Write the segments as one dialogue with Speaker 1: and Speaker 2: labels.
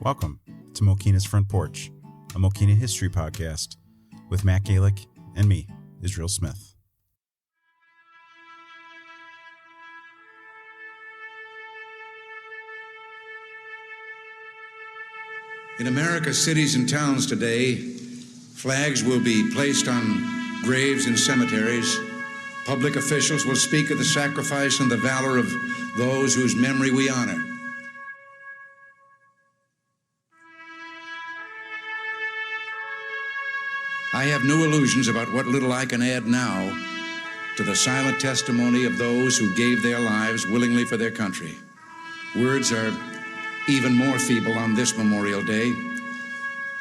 Speaker 1: Welcome to Mokena's Front Porch, a Mokena history podcast with Matt Galick and me, Israel Smith.
Speaker 2: In America's cities and towns today, flags will be placed on graves in cemeteries. Public officials will speak of the sacrifice and the valor of those whose memory we honor. I have no illusions about what little I can add now to the silent testimony of those who gave their lives willingly for their country. Words are even more feeble on this Memorial Day,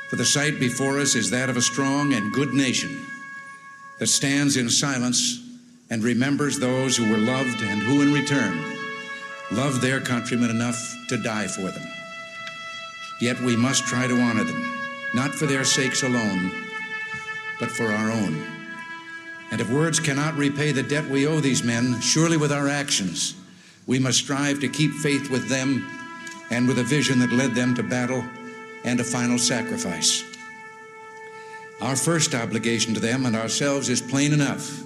Speaker 2: for the sight before us is that of a strong and good nation that stands in silence and remembers those who were loved and who in return loved their countrymen enough to die for them. Yet we must try to honor them, not for their sakes alone, but for our own. And if words cannot repay the debt we owe these men, surely with our actions, we must strive to keep faith with them and with a vision that led them to battle and a final sacrifice. Our first obligation to them and ourselves is plain enough.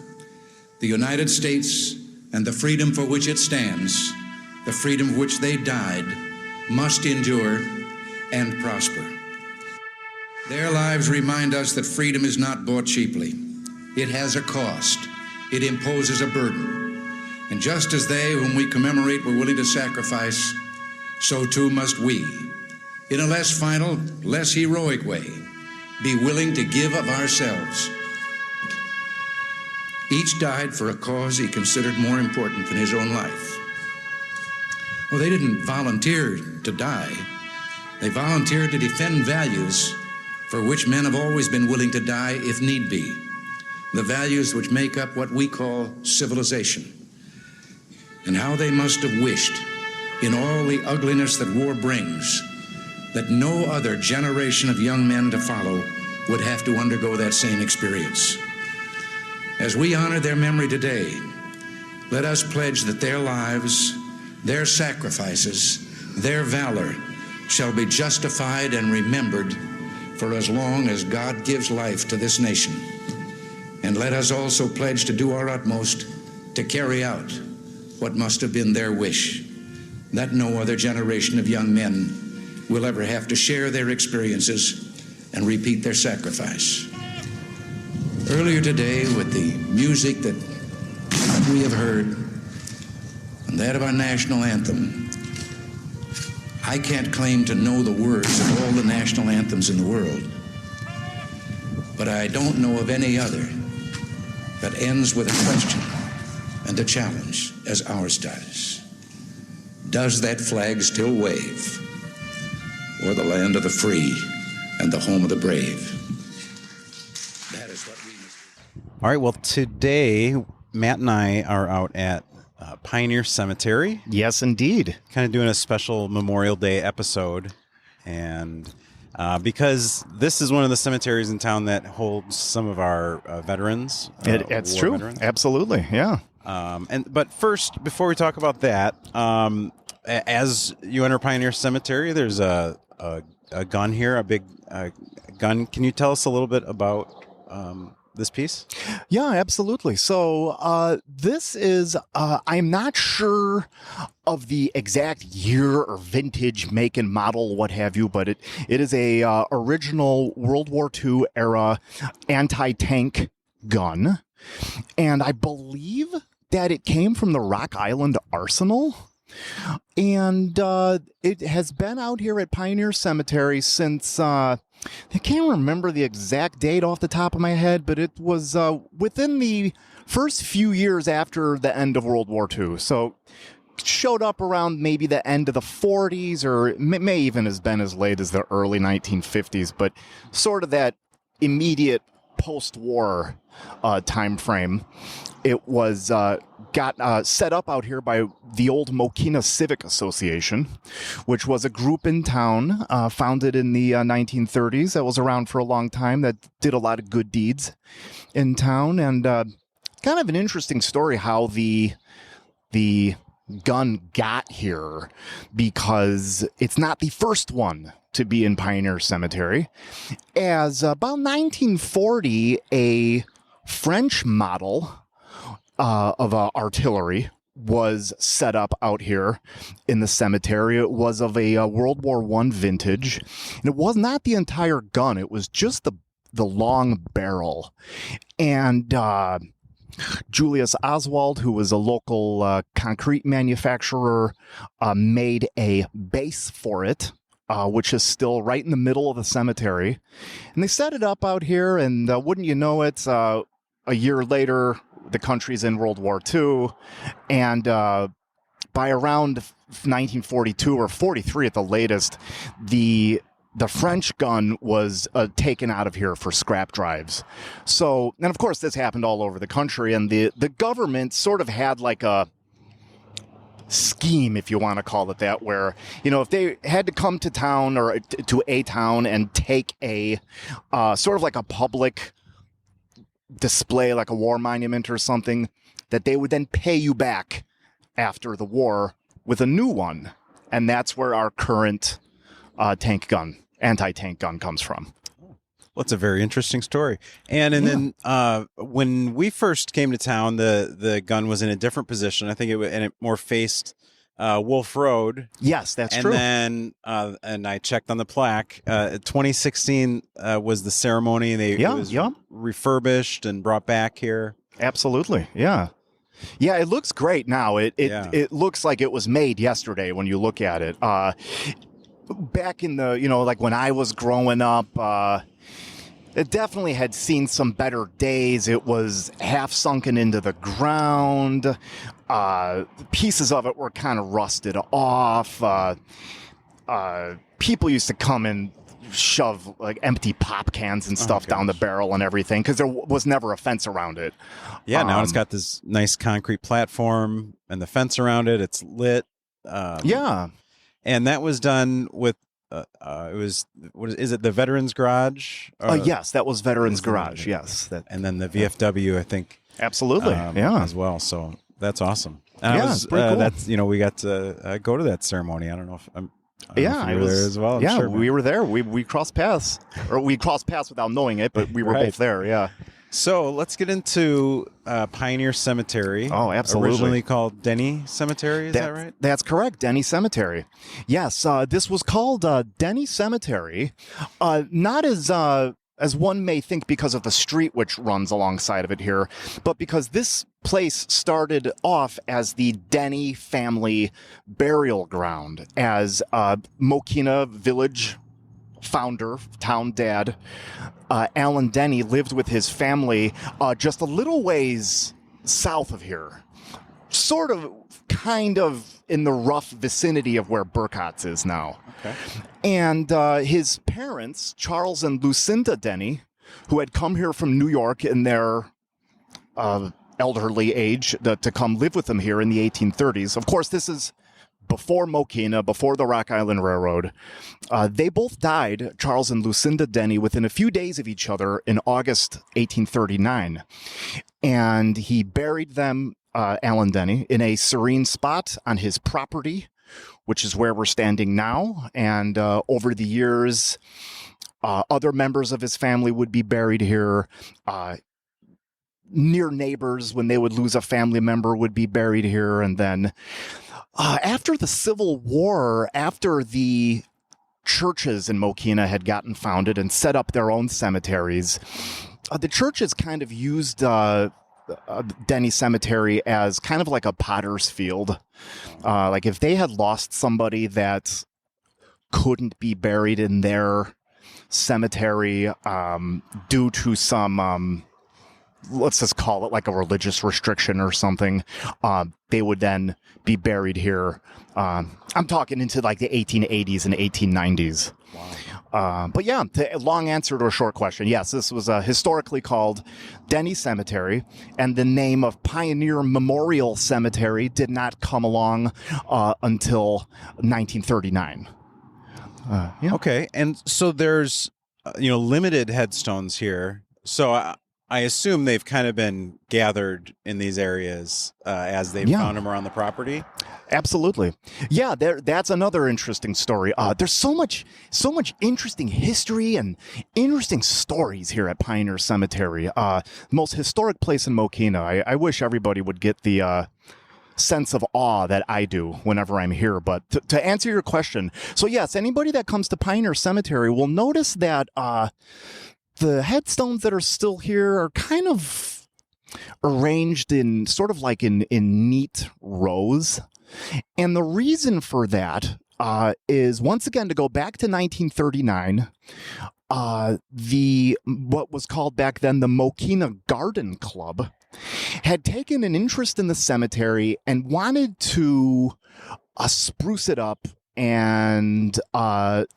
Speaker 2: The United States and the freedom for which it stands, the freedom for which they died, must endure and prosper. Their lives remind us that freedom is not bought cheaply. It has a cost. It imposes a burden. And just as they whom we commemorate were willing to sacrifice, so too must we, in a less final, less heroic way, be willing to give of ourselves. Each died for a cause he considered more important than his own life. Well, they didn't volunteer to die. They volunteered to defend values for which men have always been willing to die if need be, the values which make up what we call civilization. And how they must have wished, in all the ugliness that war brings, that no other generation of young men to follow would have to undergo that same experience. As we honor their memory today, let us pledge that their lives, their sacrifices, their valor shall be justified and remembered for as long as God gives life to this nation. And let us also pledge to do our utmost to carry out what must have been their wish, that no other generation of young men will ever have to share their experiences and repeat their sacrifice. Earlier today, with the music that we have heard, and that of our national anthem, I can't claim to know the words of all the national anthems in the world, but I don't know of any other that ends with a question and a challenge as ours does. Does that flag still wave o'er the land of the free and the home of the brave? That is what we must do.
Speaker 1: All right, well, today, Matt and I are out at Pioneer Cemetery.
Speaker 3: Yes, indeed.
Speaker 1: Kind of doing a special Memorial Day episode. And because this is one of the cemeteries in town that holds some of our veterans.
Speaker 3: It's true.
Speaker 1: Veterans.
Speaker 3: Absolutely, yeah.
Speaker 1: But first, before we talk about that, as you enter Pioneer Cemetery, there's a gun here, a big gun. Can you tell us a little bit about this piece?
Speaker 3: Yeah, absolutely. So this is, I'm not sure of the exact year or vintage, make and model, what have you, but it is a original World War II era anti-tank gun. And I believe that it came from the Rock Island Arsenal. And it has been out here at Pioneer Cemetery since, I can't remember the exact date off the top of my head, but it was within the first few years after the end of World War II. So it showed up around maybe the end of the 40s, or it may even have been as late as the early 1950s, but sort of that immediate post-war time frame. It was got set up out here by the old Mokena Civic Association, which was a group in town founded in the 1930s that was around for a long time, that did a lot of good deeds in town. And kind of an interesting story how the gun got here because it's not the first one to be in Pioneer Cemetery. As about 1940, a French model of artillery was set up out here in the cemetery. It was of a World War I vintage, and it was not the entire gun. It was just the long barrel. And Julius Oswald, who was a local concrete manufacturer, made a base for it, which is still right in the middle of the cemetery. And they set it up out here, and wouldn't you know it, a year later, the country's in World War II, and by around 1942 or 43 at the latest, the French gun was taken out of here for scrap drives. So, and of course, this happened all over the country, and the government sort of had like a scheme, if you want to call it that, where, you know, if they had to come to town or to a town and take a sort of like a public display, like a war monument or something, that they would then pay you back after the war with a new one. And that's where our current anti-tank gun comes from.
Speaker 1: Well, it's a very interesting story. And then when we first came to town, the gun was in a different position. I think it more faced Wolf Road.
Speaker 3: Yes, that's true.
Speaker 1: And then and I checked on the plaque. 2016 was the ceremony. It was refurbished and brought back here.
Speaker 3: Absolutely, yeah. Yeah, it looks great now. It looks like it was made yesterday when you look at it. Back in the, like when I was growing up, it definitely had seen some better days. It was half sunken into the ground. Pieces of it were kind of rusted off. People used to come and shove like empty pop cans and stuff down the barrel and everything because there was never a fence around it.
Speaker 1: Yeah, now it's got this nice concrete platform and the fence around it. It's lit. And that was done with, is it the Veterans Garage?
Speaker 3: Yes, that was Veterans Garage, yes.
Speaker 1: And then the VFW, I think.
Speaker 3: Absolutely,
Speaker 1: as well. So that's awesome. And
Speaker 3: it's pretty cool.
Speaker 1: That's, we got to go to that ceremony. I don't know if
Speaker 3: I was
Speaker 1: there as well.
Speaker 3: Sure, we were there. We crossed paths, or we crossed paths without knowing it, but we were both there. Yeah.
Speaker 1: So let's get into Pioneer Cemetery.
Speaker 3: Oh, absolutely.
Speaker 1: Originally called Denny Cemetery, is that right?
Speaker 3: That's correct, Denny Cemetery. Yes, this was called Denny Cemetery, not as one may think because of the street which runs alongside of it here, but because this place started off as the Denny family burial ground, as Mokena village founder, town dad, Alan Denny lived with his family just a little ways south of here. Sort of, kind of in the rough vicinity of where Burcott's is now. Okay. And his parents, Charles and Lucinda Denny, who had come here from New York in their elderly age to come live with them here in the 1830s. Of course, this is before Mokena, before the Rock Island Railroad. They both died, Charles and Lucinda Denny, within a few days of each other in August 1839. And he buried them, Alan Denny, in a serene spot on his property, which is where we're standing now. And over the years, other members of his family would be buried here. Near neighbors, when they would lose a family member, would be buried here. And then after the Civil War, after the churches in Mokena had gotten founded and set up their own cemeteries, the churches kind of used Denny Cemetery as kind of like a potter's field. Like if they had lost somebody that couldn't be buried in their cemetery due to some, let's just call it like a religious restriction or something, they would then be buried here. I'm talking into like the 1880s and 1890s. Wow. But yeah, long answer to a short question. Yes, this was historically called Denny Cemetery, and the name of Pioneer Memorial Cemetery did not come along until 1939.
Speaker 1: Okay, and so there's limited headstones here. So I assume they've kind of been gathered in these areas as they've found them around the property.
Speaker 3: Absolutely. Yeah, that's another interesting story. There's so much interesting history and interesting stories here at Pioneer Cemetery. Most historic place in Mokena. I wish everybody would get the sense of awe that I do whenever I'm here. But to answer your question, so yes, anybody that comes to Pioneer Cemetery will notice that the headstones that are still here are kind of arranged in sort of like in neat rows. And the reason for that is, once again, to go back to 1939, what was called back then the Mokena Garden Club had taken an interest in the cemetery and wanted to spruce it up and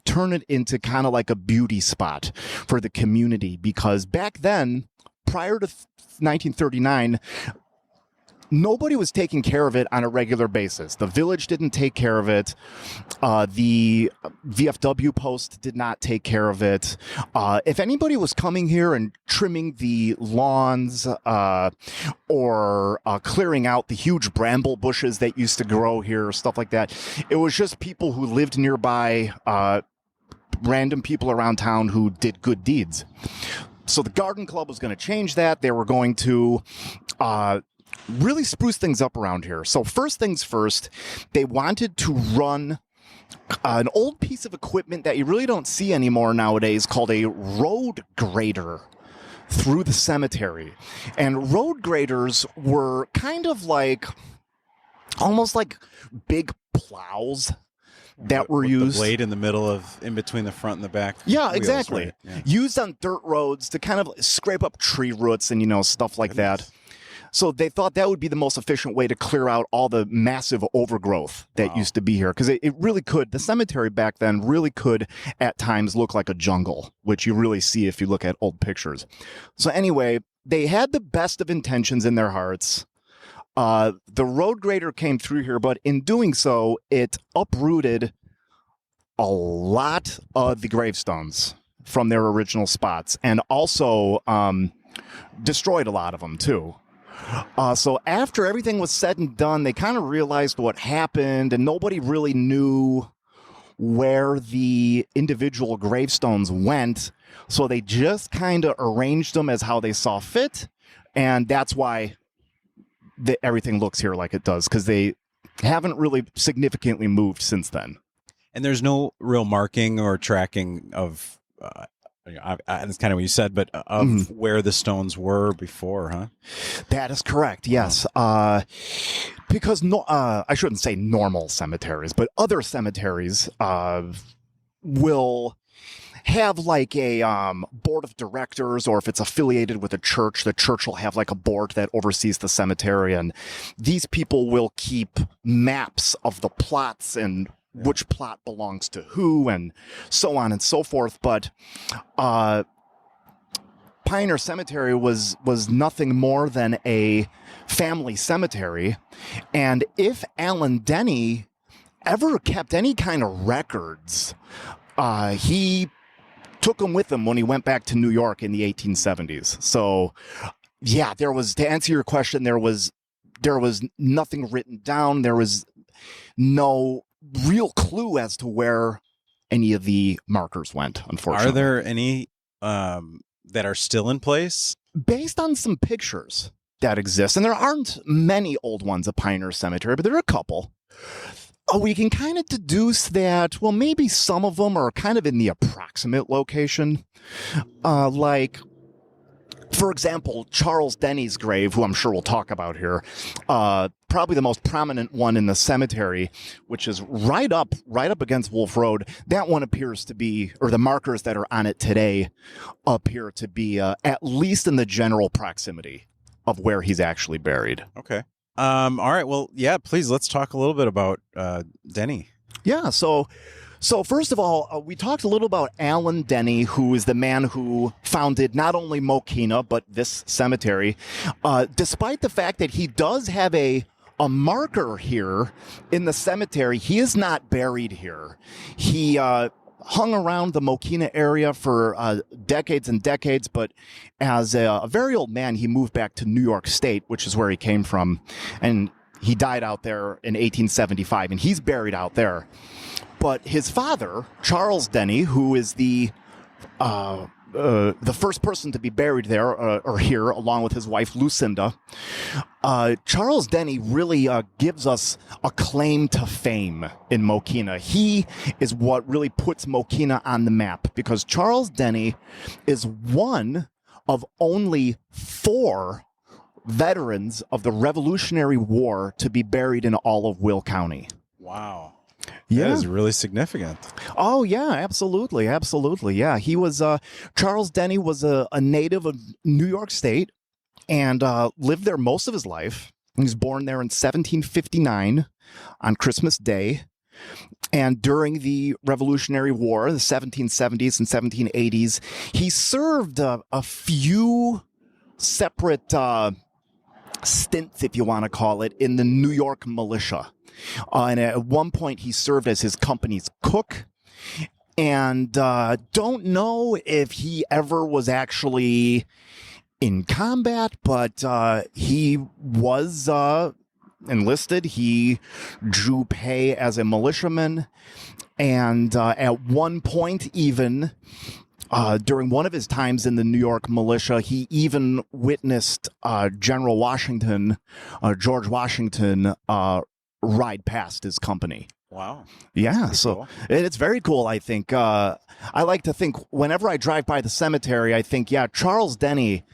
Speaker 3: turn it into kind of like a beauty spot for the community, because back then, prior to 1939, nobody was taking care of it on a regular basis. The village didn't take care of it. The VFW post did not take care of it. If anybody was coming here and trimming the lawns or clearing out the huge bramble bushes that used to grow here, stuff like that, it was just people who lived nearby, random people around town who did good deeds. So the garden club was going to change that. They were going to really spruce things up around here. So first things first, they wanted to run an old piece of equipment that you really don't see anymore nowadays called a road grader through the cemetery. And road graders were kind of like, almost like big plows that were used.
Speaker 1: The blade in the middle of, in between the front and the back.
Speaker 3: Yeah,
Speaker 1: wheels,
Speaker 3: exactly.
Speaker 1: Right? Yeah.
Speaker 3: Used on dirt roads to kind of scrape up tree roots and, stuff like that. So they thought that would be the most efficient way to clear out all the massive overgrowth that used to be here. Because it really could, the cemetery back then really could at times look like a jungle, which you really see if you look at old pictures. So anyway, they had the best of intentions in their hearts. The road grader came through here, but in doing so, it uprooted a lot of the gravestones from their original spots, and also destroyed a lot of them too. So after everything was said and done, they kind of realized what happened, and nobody really knew where the individual gravestones went. So they just kind of arranged them as how they saw fit. And that's why everything looks here like it does, because they haven't really significantly moved since then.
Speaker 1: And there's no real marking or tracking of, that's kind of what you said, but of where the stones were before, huh?
Speaker 3: That is correct, yes. Because I shouldn't say normal cemeteries, but other cemeteries will have like a board of directors, or if it's affiliated with a church, the church will have like a board that oversees the cemetery, and these people will keep maps of the plots and which plot belongs to who, and so on and so forth. But Pioneer Cemetery was nothing more than a family cemetery, and if Alan Denny ever kept any kind of records, he took them with him when he went back to New York in the 1870s. So, yeah, there was, to answer your question, there was nothing written down. There was no real clue as to where any of the markers went, unfortunately.
Speaker 1: Are there any that are still in place?
Speaker 3: Based on some pictures that exist, and there aren't many old ones at Pioneer Cemetery, but there are a couple. We can kind of deduce that, well, maybe some of them are kind of in the approximate location. Like, for example, Charles Denny's grave, who I'm sure we'll talk about here, probably the most prominent one in the cemetery, which is right up against Wolf Road. That one appears to be, or the markers that are on it today appear to be at least in the general proximity of where he's actually buried.
Speaker 1: Okay. All right. Well, yeah, please, let's talk a little bit about Denny.
Speaker 3: Yeah. So first of all, we talked a little about Alan Denny, who is the man who founded not only Mokena, but this cemetery. Despite the fact that he does have a marker here in the cemetery, he is not buried here. He hung around the Mokena area for decades and decades, but as a very old man, he moved back to New York State, which is where he came from, and he died out there in 1875, and he's buried out there. But his father, Charles Denny, who is the first person to be buried there or here, along with his wife Lucinda, Charles Denny really gives us a claim to fame in Mokena. He is what really puts Mokena on the map, because Charles Denny is one of only 4 veterans of the Revolutionary War to be buried in all of Will County.
Speaker 1: Wow.
Speaker 3: Yeah.
Speaker 1: That is really significant.
Speaker 3: Oh, yeah, absolutely. Absolutely. Yeah. He was, Charles Denny was a native of New York State and lived there most of his life. He was born there in 1759 on Christmas Day. And during the Revolutionary War, the 1770s and 1780s, he served a few separate stints, if you want to call it, in the New York militia. And at one point, he served as his company's cook. And don't know if he ever was actually in combat, but he was enlisted. He drew pay as a militiaman. And at one point, even during one of his times in the New York militia, he even witnessed General Washington, George Washington, ride past his company.
Speaker 1: Wow.
Speaker 3: Yeah, so
Speaker 1: cool.
Speaker 3: It's very cool, I think. I like to think whenever I drive by the cemetery, I think, yeah, Charles Denny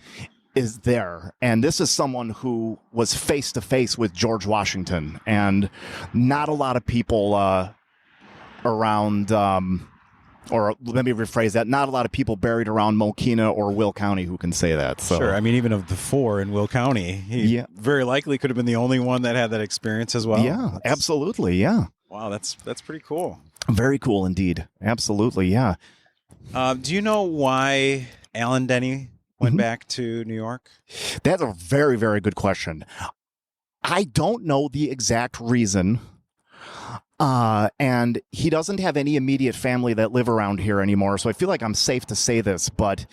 Speaker 3: is there. And this is someone who was face to face with George Washington. And not a lot of people around, or let me rephrase that, not a lot of people buried around Mokena or Will County who can say that. So.
Speaker 1: Sure. I mean, even of the 4 in Will County, he very likely could have been the only one that had that experience as well.
Speaker 3: Yeah, absolutely. Yeah.
Speaker 1: Wow, that's pretty cool.
Speaker 3: Very cool indeed. Absolutely. Yeah.
Speaker 1: Do you know why Alan Denny went back to New York?
Speaker 3: That's a very, very good question. I don't know the exact reason. And he doesn't have any immediate family that live around here anymore, so I feel like I'm safe to say this, but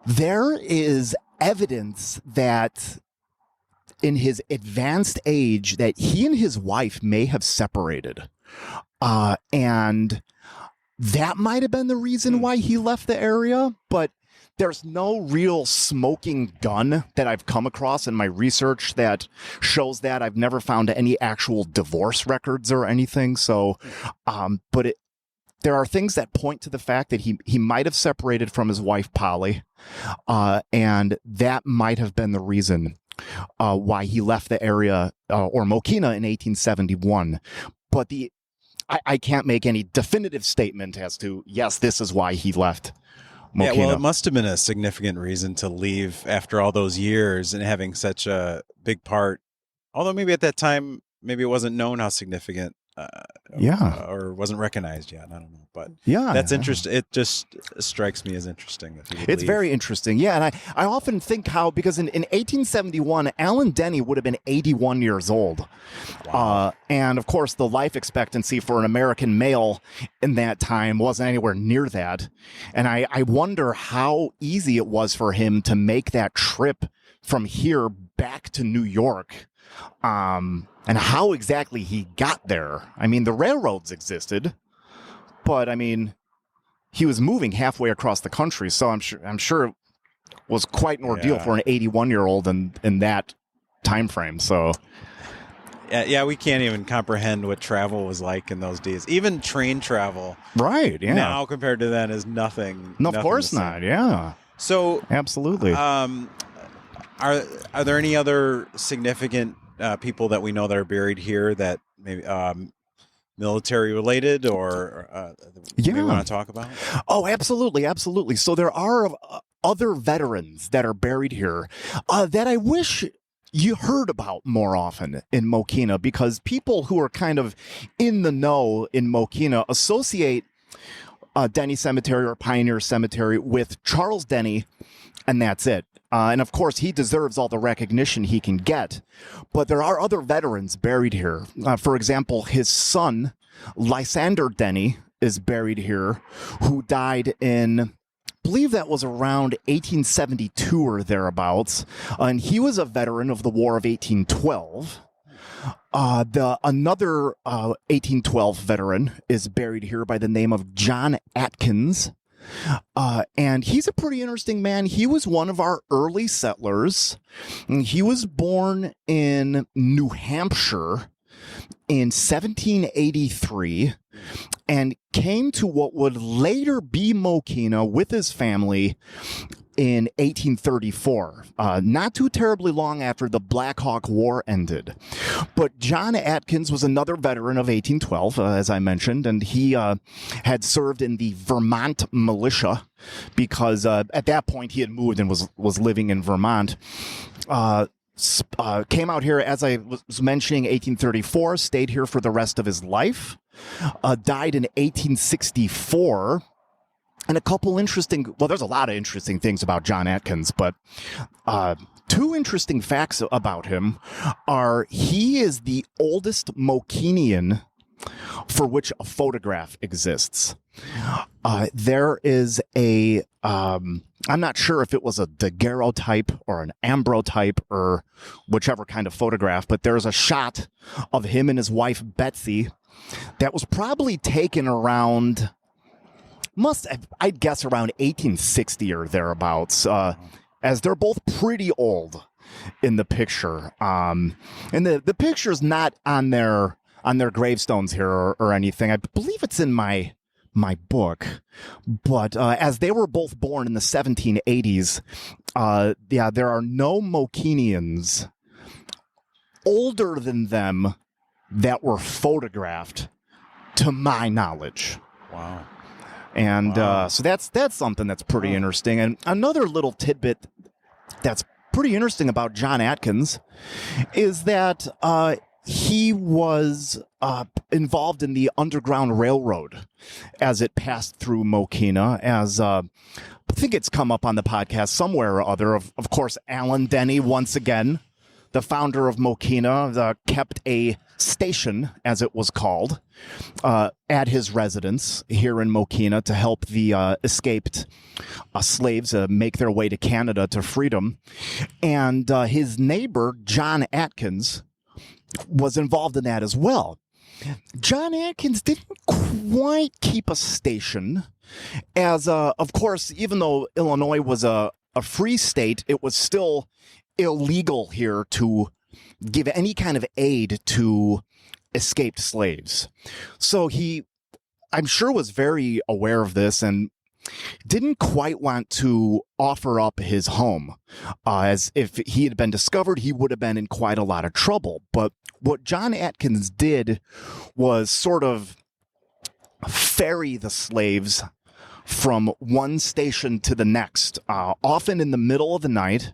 Speaker 3: there is evidence that in his advanced age that he and his wife may have separated. And that might have been the reason why he left the area, but there's no real smoking gun that I've come across in my research that shows that. I've never found any actual divorce records or anything. So, but there are things that point to the fact that he might have separated from his wife, Polly, and that might have been the reason why he left the area or Mokena in 1871. But I can't make any definitive statement as to, yes, this is why he left Mokena.
Speaker 1: Yeah, well, it must have been a significant reason to leave after all those years and having such a big part. Although maybe at that time, maybe it wasn't known how significant, or wasn't recognized yet. I don't know, but that's interesting. It just strikes me as interesting.
Speaker 3: It's very interesting. Yeah, and I often think how, because in 1871, Alan Denny would have been 81 years old.
Speaker 1: Wow.
Speaker 3: And of course, the life expectancy for an American male in that time wasn't anywhere near that. And I wonder how easy it was for him to make that trip from here back to New York. And how exactly he got there. I mean, the railroads existed, but I mean, he was moving halfway across the country, so I'm sure it was quite an ordeal for an 81-year-old in that time frame. So,
Speaker 1: yeah, we can't even comprehend what travel was like in those days. Even train travel,
Speaker 3: right? Yeah.
Speaker 1: Now compared to then is nothing.
Speaker 3: No, of course not. Yeah.
Speaker 1: So,
Speaker 3: absolutely.
Speaker 1: Are there any other significant people that we know that are buried here that maybe military related or we want to talk about?
Speaker 3: Oh, absolutely. Absolutely. So there are other veterans that are buried here that I wish you heard about more often in Mokena, because people who are kind of in the know in Mokena associate Denny Cemetery or Pioneer Cemetery with Charles Denny, and that's it. And of course, he deserves all the recognition he can get. But there are other veterans buried here. For example, his son, Lysander Denny, is buried here, who died in, I believe that was around 1872 or thereabouts, and he was a veteran of the War of 1812. Another 1812 veteran is buried here by the name of John Atkins. And he's a pretty interesting man. He was one of our early settlers. He was born in New Hampshire in 1783 and came to what would later be Mokena with his family in 1834, not too terribly long after the Black Hawk War ended. But John Atkins was another veteran of 1812, as I mentioned, and he had served in the Vermont militia because at that point he had moved and was living in Vermont. Came out here, as I was mentioning, 1834, stayed here for the rest of his life, died in 1864. And a couple interesting, well, there's a lot of interesting things about John Atkins, but two interesting facts about him are he is the oldest Mokenian for which a photograph exists. There is I'm not sure if it was a daguerreotype or an ambrotype or whichever kind of photograph, but there's a shot of him and his wife, Betsy, that was probably taken around... I'd guess around 1860 or thereabouts, as they're both pretty old in the picture. And the picture's not on their gravestones here or anything. I believe it's in my book. But as they were both born in the 1780s, there are no Mokenians older than them that were photographed, to my knowledge.
Speaker 1: Wow.
Speaker 3: And so that's something that's pretty interesting. And another little tidbit that's pretty interesting about John Atkins is that he was involved in the Underground Railroad as it passed through Mokena, as I think it's come up on the podcast somewhere or other. Of course, Alan Denny, once again, the founder of Mokena, kept a station, as it was called, at his residence here in Mokena to help the escaped slaves make their way to Canada to freedom. And his neighbor, John Atkins, was involved in that as well. John Atkins didn't quite keep a station, as, of course, even though Illinois was a free state, it was still illegal here to give any kind of aid to escaped slaves. So he, I'm sure, was very aware of this and didn't quite want to offer up his home, as if he had been discovered, he would have been in quite a lot of trouble. But what John Atkins did was sort of ferry the slaves from one station to the next, often in the middle of the night.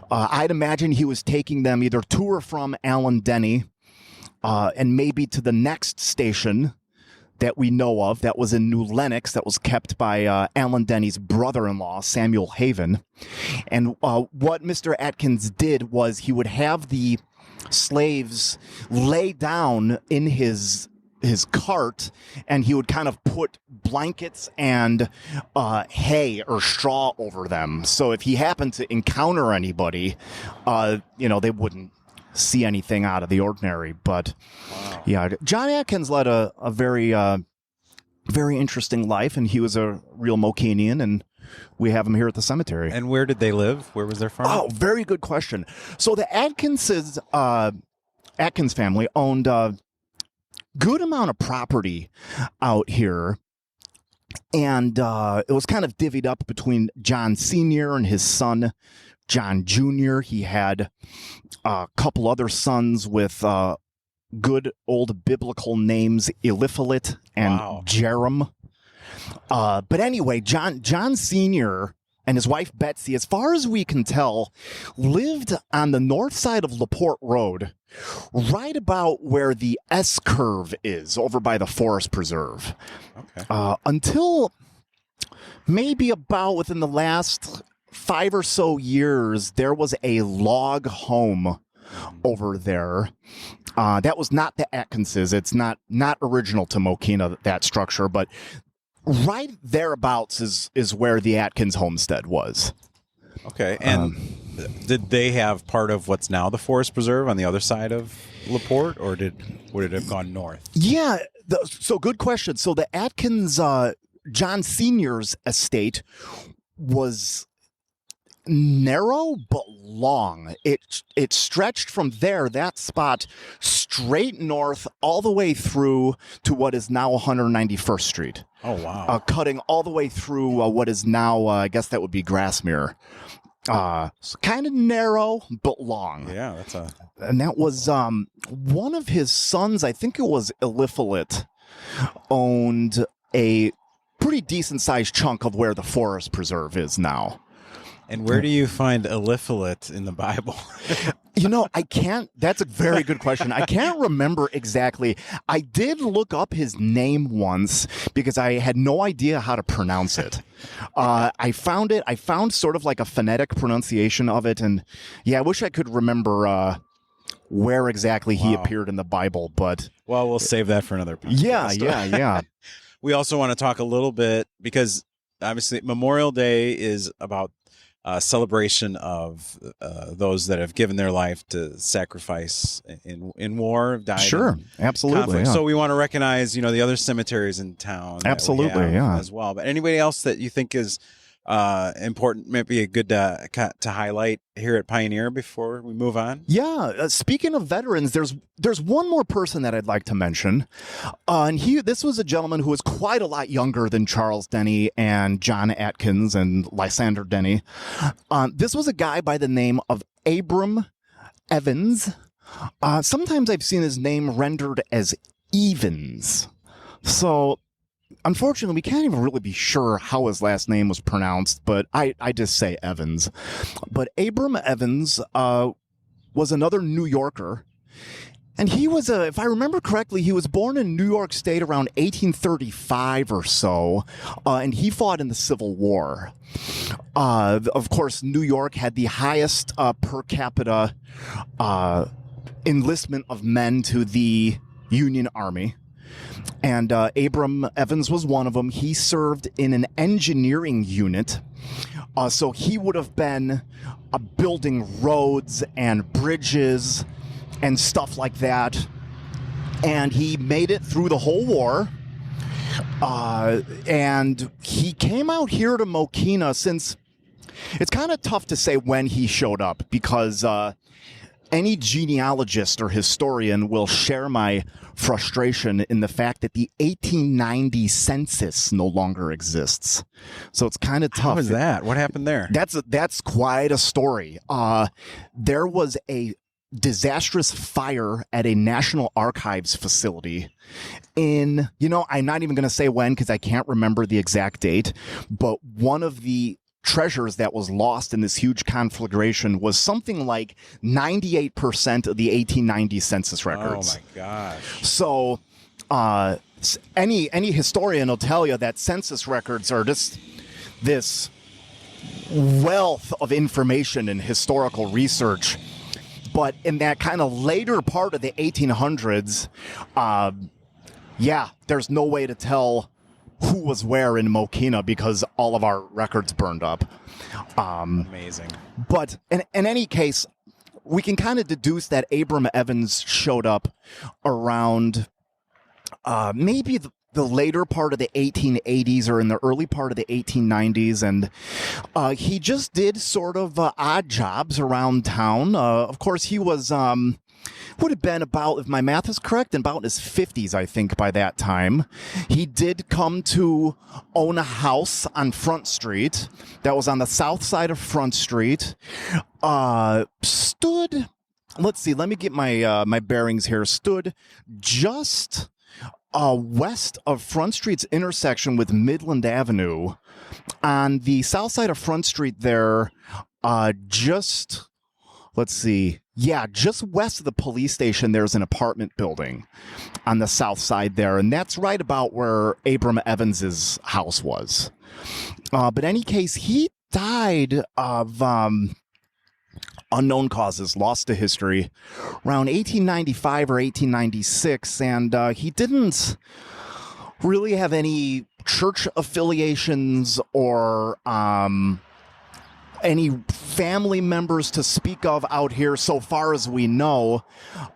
Speaker 3: I'd imagine he was taking them either to or from Alan Denny, and maybe to the next station that we know of that was in New Lenox, that was kept by Alan Denny's brother-in-law, Samuel Haven. And what Mr. Atkins did was he would have the slaves lay down in his cart, and he would kind of put blankets and hay or straw over them. So if he happened to encounter anybody, they wouldn't see anything out of the ordinary. But yeah, John Atkins led a very, very interesting life, and he was a real Mokenian, and we have him here at the cemetery.
Speaker 1: And where did they live? Where was their farm?
Speaker 3: Oh, very good question. So the Atkins family owned good amount of property out here, and it was kind of divvied up between John Sr. and his son John Jr. He had a couple other sons with good old biblical names, Eliphalet and Jerem. But anyway, John Sr. and his wife Betsy, as far as we can tell, lived on the north side of LaPorte Road, right about where the S curve is, over by the Forest Preserve. Okay. Until maybe about within the last 5 or so years, there was a log home over there. That was not the Atkinses. It's not original to Mokena, that structure, but right thereabouts is where the Atkins homestead was.
Speaker 1: Okay, and did they have part of what's now the Forest Preserve on the other side of LaPorte, or would it have gone north?
Speaker 3: Yeah, so good question. So the Atkins, John Sr.'s estate was narrow but long. It stretched from that spot straight north all the way through to what is now 191st Street.
Speaker 1: Oh wow!
Speaker 3: Cutting all the way through what is now I guess that would be Grassmere. So kind of narrow but long.
Speaker 1: Yeah,
Speaker 3: and that was one of his sons. I think it was Eliphalet owned a pretty decent sized chunk of where the Forest Preserve is now.
Speaker 1: And where do you find Eliphalet in the Bible?
Speaker 3: I can't. That's a very good question. I can't remember exactly. I did look up his name once because I had no idea how to pronounce it. I found it. I found sort of like a phonetic pronunciation of it. And yeah, I wish I could remember where exactly he appeared in the Bible. But
Speaker 1: well, we'll save that for another podcast.
Speaker 3: Yeah.
Speaker 1: We also want to talk a little bit because obviously Memorial Day is about celebration of those that have given their life to sacrifice in war, died.
Speaker 3: Sure, absolutely. Yeah.
Speaker 1: So we want to recognize, the other cemeteries in town.
Speaker 3: Absolutely, yeah,
Speaker 1: as well. But anybody else that you think is important, maybe a good to highlight here at Pioneer before we move on?
Speaker 3: Yeah. Speaking of veterans, there's one more person that I'd like to mention, and this was a gentleman who was quite a lot younger than Charles Denny and John Atkins and Lysander Denny. This was a guy by the name of Abram Evans. Sometimes I've seen his name rendered as Evans. So unfortunately, we can't even really be sure how his last name was pronounced, but I just say Evans. But Abram Evans was another New Yorker. And he was, if I remember correctly, he was born in New York State around 1835 or so, and he fought in the Civil War. Of course, New York had the highest per capita enlistment of men to the Union Army. And Abram Evans was one of them. He served in an engineering unit. So he would have been building roads and bridges and stuff like that. And he made it through the whole war. And he came out here to Mokena since it's kind of tough to say when he showed up because any genealogist or historian will share my frustration in the fact that the 1890 census no longer exists. So it's kind of tough.
Speaker 1: How is that? What happened there?
Speaker 3: That's quite a story. There was a disastrous fire at a National Archives facility in, I'm not even going to say when because I can't remember the exact date, but one of the treasures that was lost in this huge conflagration was something like 98% of the 1890 census records.
Speaker 1: Oh my gosh.
Speaker 3: So any historian will tell you that census records are just this wealth of information and historical research. But in that kind of later part of the 1800s, there's no way to tell who was where in Mokena because all of our records burned up.
Speaker 1: Amazing.
Speaker 3: But in any case, we can kind of deduce that Abram Evans showed up around maybe the later part of the 1880s or in the early part of the 1890s. And he just did sort of odd jobs around town. Of course, he was... would have been about, if my math is correct, in about his 50s, I think, by that time. He did come to own a house on Front Street that was on the south side of Front Street. Stood, let's see, let me get my bearings here. Stood just west of Front Street's intersection with Midland Avenue. On the south side of Front Street there, just west of the police station, there's an apartment building on the south side there. And that's right about where Abram Evans's house was. But in any case, he died of unknown causes, lost to history, around 1895 or 1896, and he didn't really have any church affiliations or any family members to speak of out here so far as we know,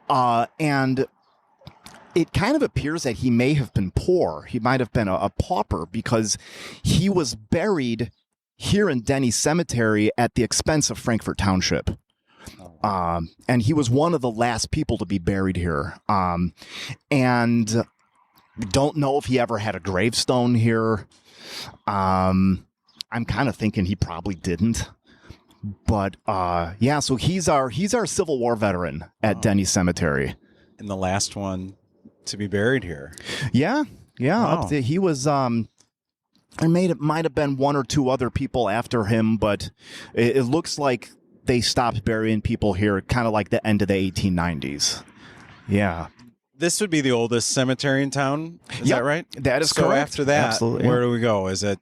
Speaker 3: and it kind of appears that he may have been poor. He might have been a pauper, because he was buried here in Denny Cemetery at the expense of Frankfort Township. And he was one of the last people to be buried here. And we don't know if he ever had a gravestone here. I'm kind of thinking he probably didn't. But yeah, so he's our Civil War veteran at Denny Cemetery.
Speaker 1: And the last one to be buried here.
Speaker 3: Yeah.
Speaker 1: Wow.
Speaker 3: He was it might have been one or two other people after him, but it looks like they stopped burying people here kind of like the end of the 1890s. Yeah.
Speaker 1: This would be the oldest cemetery in town. Is that right?
Speaker 3: That is
Speaker 1: so
Speaker 3: correct.
Speaker 1: After that,
Speaker 3: absolutely,
Speaker 1: where do we go? Is it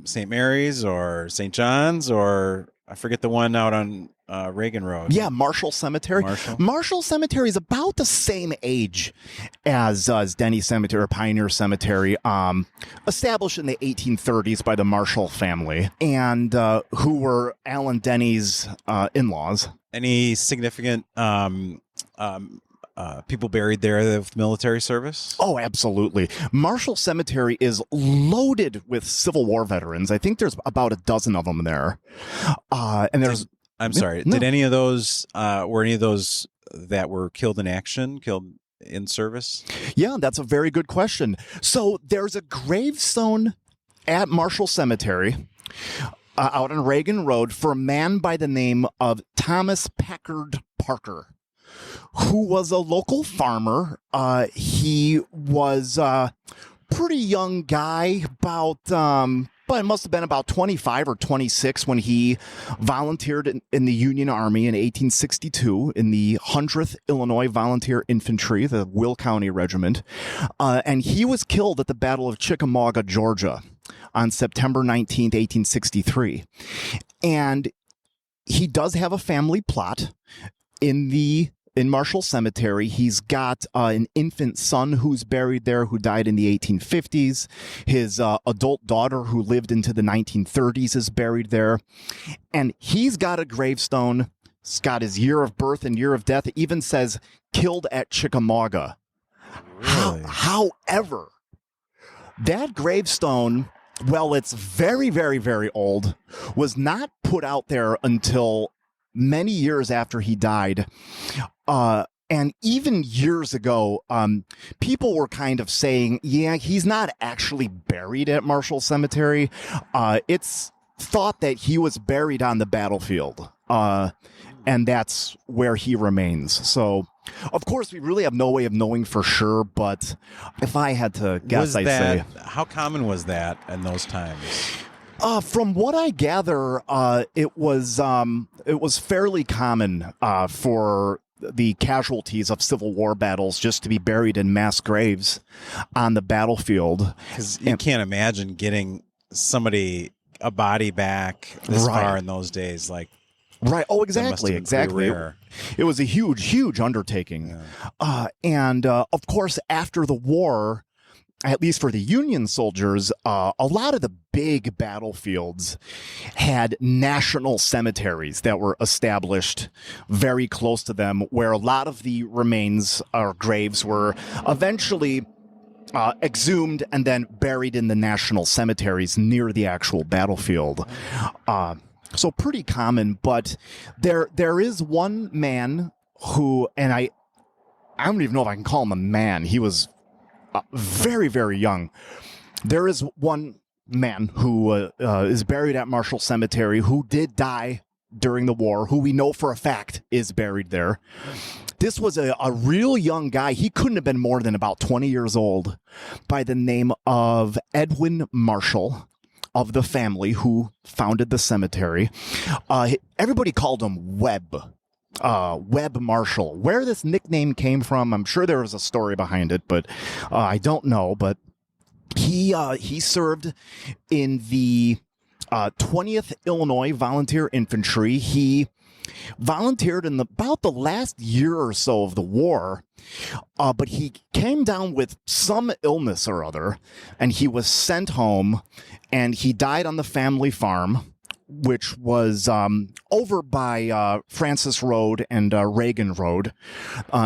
Speaker 1: St. Mary's or St. John's, or I forget the one out on Reagan Road?
Speaker 3: Yeah, Marshall Cemetery. Marshall Cemetery is about the same age as Denny Cemetery or Pioneer Cemetery, established in the 1830s by the Marshall family, and who were Alan Denny's in-laws.
Speaker 1: Any significant people buried there with military service?
Speaker 3: Oh, absolutely. Marshall Cemetery is loaded with Civil War veterans. I think there's about a dozen of them there. And there's...
Speaker 1: I'm sorry.
Speaker 3: No.
Speaker 1: Did any of those, were any of those that were killed in action, killed in service?
Speaker 3: Yeah, that's a very good question. So there's a gravestone at Marshall Cemetery out on Reagan Road for a man by the name of Thomas Packard Parker, who was a local farmer. He was a pretty young guy, but it must have been about 25 or 26 when he volunteered in the Union Army in 1862 in the 100th Illinois Volunteer Infantry, the Will County Regiment. And he was killed at the Battle of Chickamauga, Georgia on September 19th, 1863. And he does have a family plot in Marshall Cemetery. He's got an infant son who's buried there who died in the 1850s. His adult daughter who lived into the 1930s is buried there. And he's got a gravestone. It's got his year of birth and year of death. It even says killed at Chickamauga.
Speaker 1: Really?
Speaker 3: However, that gravestone, well, it's very, very, very old, was not put out there until many years after he died. And even years ago, people were kind of saying, yeah, he's not actually buried at Marshall Cemetery. It's thought that he was buried on the battlefield. And that's where he remains. So, of course, we really have no way of knowing for sure. But if I had to guess, I'd say.
Speaker 1: How common was that in those times?
Speaker 3: From what I gather, it was fairly common for the casualties of Civil War battles just to be buried in mass graves on the battlefield.
Speaker 1: Because you can't imagine getting a body back this far in those days. Like,
Speaker 3: right. Oh, exactly. It was a huge undertaking. Yeah. And of course, after the war, at least for the Union soldiers, a lot of the big battlefields had national cemeteries that were established very close to them, where a lot of the remains or graves were eventually exhumed and then buried in the national cemeteries near the actual battlefield. So pretty common, but there is one man who, and I don't even know if I can call him a man. He was very, very young. There is one man who is buried at Marshall Cemetery who did die during the war, who we know for a fact is buried there. This was a real young guy. He couldn't have been more than about 20 years old, by the name of Edwin Marshall, of the family who founded the cemetery. Everybody called him Webb. Webb Marshall. Where this nickname came from, I'm sure there was a story behind it, but I don't know. But he served in the 20th Illinois Volunteer Infantry. He volunteered in about the last year or so of the war, but he came down with some illness or other, and he was sent home, and he died on the family farm, which was over by Francis Road and Reagan Road.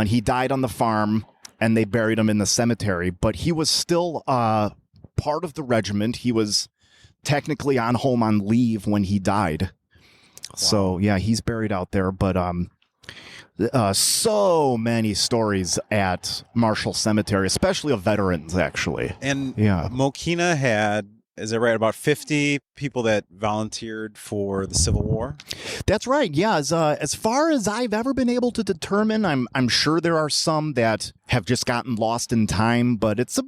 Speaker 3: He died on the farm, and they buried him in the cemetery, but he was still part of the regiment. He was technically home on leave when he died. Wow. So, yeah, he's buried out there. But so many stories at Marshall Cemetery, especially of veterans, actually.
Speaker 1: And Mokena had, is that right, about 50 people that volunteered for the Civil War?
Speaker 3: That's right. Yeah, as far as I've ever been able to determine, I'm sure there are some that have just gotten lost in time, but it's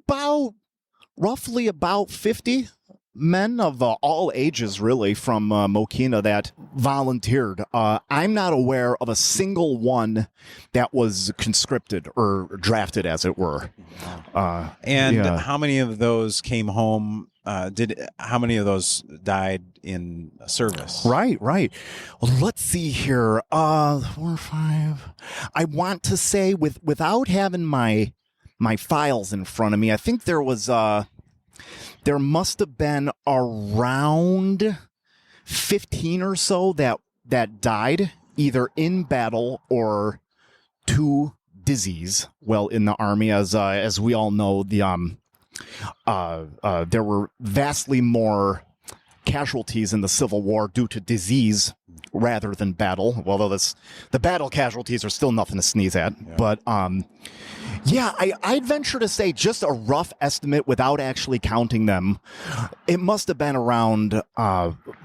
Speaker 3: roughly about 50 men of all ages, really, from Mokena that volunteered. I'm not aware of a single one that was conscripted or drafted, as it were.
Speaker 1: How many of those came home? How many of those died in service?
Speaker 3: Right. Well, let's see here. 4 or 5. I want to say, without having my files in front of me, I think there was there must have been around 15 or so that died either in battle or to disease. Well, in the Army, as we all know, there were vastly more casualties in the Civil War due to disease rather than battle. Although the battle casualties are still nothing to sneeze at. Yeah. But I'd venture to say, just a rough estimate without actually counting them, it must have been around